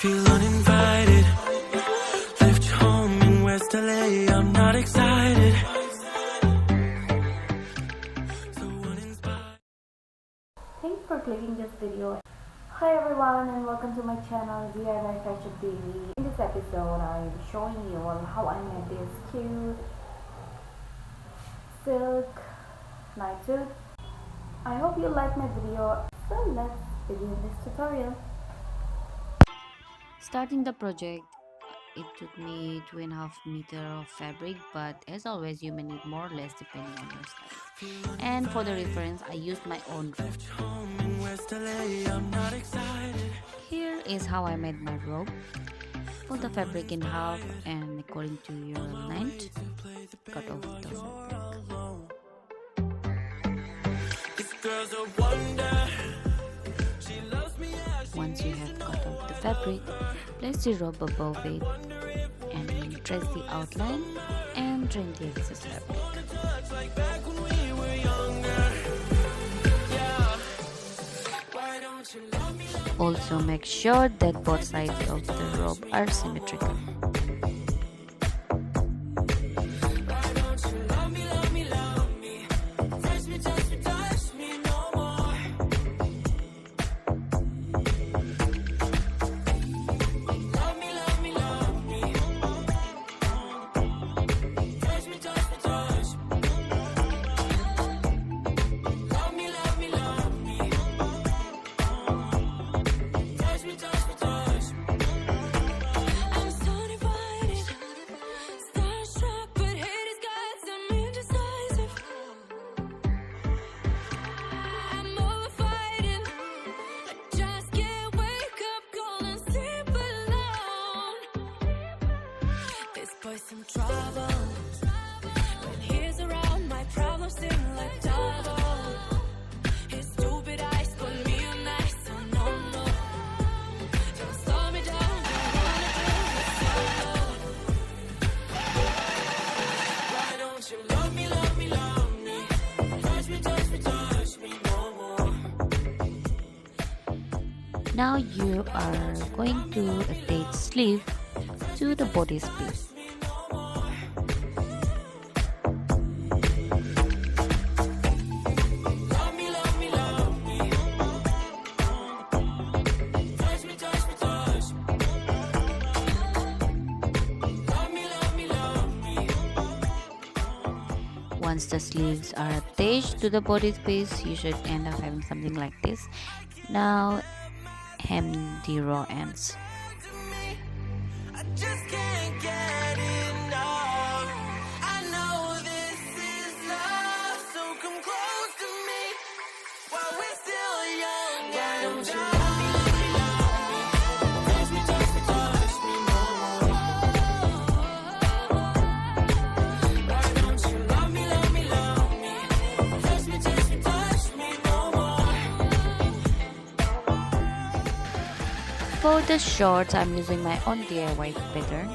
Feel uninvited. Left home in West LA. I'm not excited. So uninspired. Thanks for clicking this video. Hi everyone and welcome to my channel DIY Fashion TV. In this episode, I'm showing you on how I made this cute silk night suit. I hope you like my video, so let's begin this tutorial. Starting the project, it took me 2.5 meters of fabric, but as always you may need more or less depending on your size. And for the reference, I used my own robe. Home in West LA. I'm not excited. Here is how I made my robe. Fold the fabric in half and according to your length, cut off the fabric. This girl's a wonder. She loves me as she Once you have cut off the fabric, place the robe above it and trace the outline and trim the excess fabric. touch like back when we were younger. Yeah. Why don't you love me? Also make sure that both sides of the robe are symmetrical. Why don't you love me, love me, love me? Touch me, touch me, touch me no more. Love me, love me, love me. Touch me, touch me, touch me. Love me, love me, love me. Touch me, touch me, touch me. I'm so divided, starstruck, but haters got some indecisive. I'm over fighting. I just can't wake up cold and sleep alone. This boy's some trouble. When he's around, my problems seem like double. His stupid eyes put me on ice, so no, no. Don't slow me down, don't wanna do this solo. Why don't you love me, love me, love me? Touch me, touch me, touch me no more. Now you are going to attach sleeve to the bodice piece. Love me, love me, love me. Touch me, touch me, touch me. Love me, love me, love me. Once the sleeves are attached to the bodice piece, you should end up having something like this. Now hem the raw ends. I just can't get enough. I know this is love, so come close to me while we're still young. Why don't you love me, love me, love me? Touch me, touch me, touch me no more. Why don't you love me, love me, love me? Touch me, touch me, touch me no more. For the shorts, I'm using my own DIY pattern.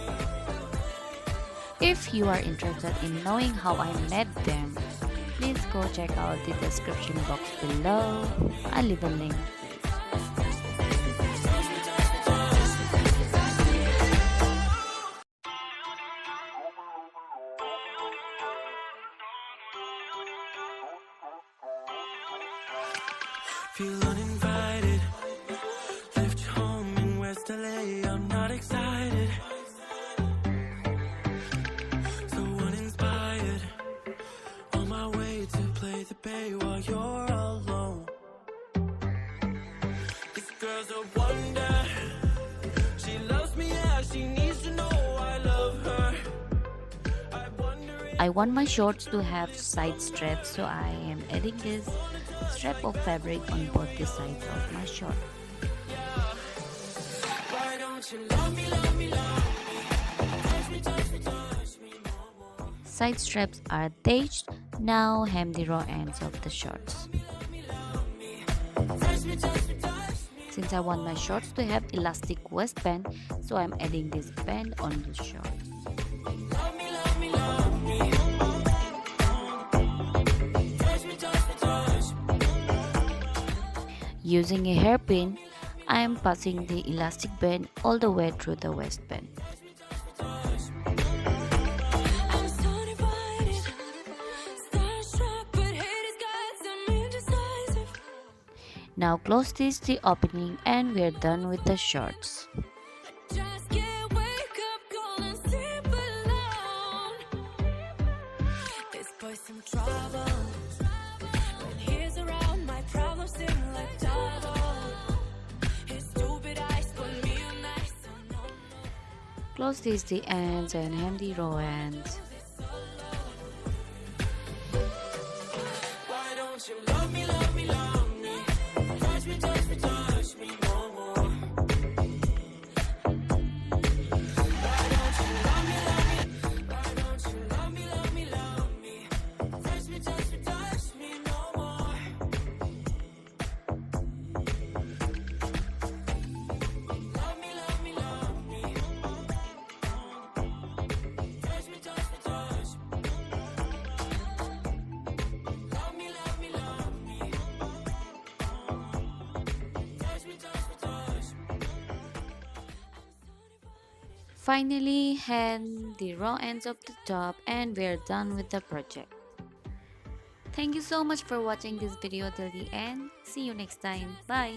If you are interested in knowing how I made them, please go check out the description box below. I'll leave a link. Feel uninvited. Left home in West LA. I'm not excited. So uninspired. On my way to play the bay while you're alone. This girl's a wonder. She loves me, yeah. She needs to know I love her. I wonder if I want my shorts to have side straps, so I am adding this strap of fabric on both the sides of my short. why don't you love me, love me, love me? Touch me, touch me, touch me no more. Side straps are attached. Now hem the raw ends of the shorts. Touch me, touch me, touch me. Since I want my shorts to have elastic waistband, so I'm adding this band on the shorts. Love me, love me, love me. Touch me, touch me, touch me. Using a hairpin, I am passing the elastic band all the way through the waistband. I'm so divided, starstruck, but haters got some indecisive. Now close this the opening and we're done with the shorts. Just can't wake up, call and sleep alone. This boy's some trouble. When he's around, my problems seem like double. His stupid eyes put me on ice. So no, Close these the ends and hem the raw ends. why don't you love me, love me, love me? Touch me, touch me, touch me no more. Why don't you love me, love me? Why don't you love me, love me, love me? Touch me, touch me, touch me no more. Love me, love me, love me. Touch me, touch me, touch me. Love me, love me, love me. Touch me, touch me, touch me. Finally, hem the raw ends of the top and we're done with the project. Thank you so much for watching this video till the end. See you next time. Bye.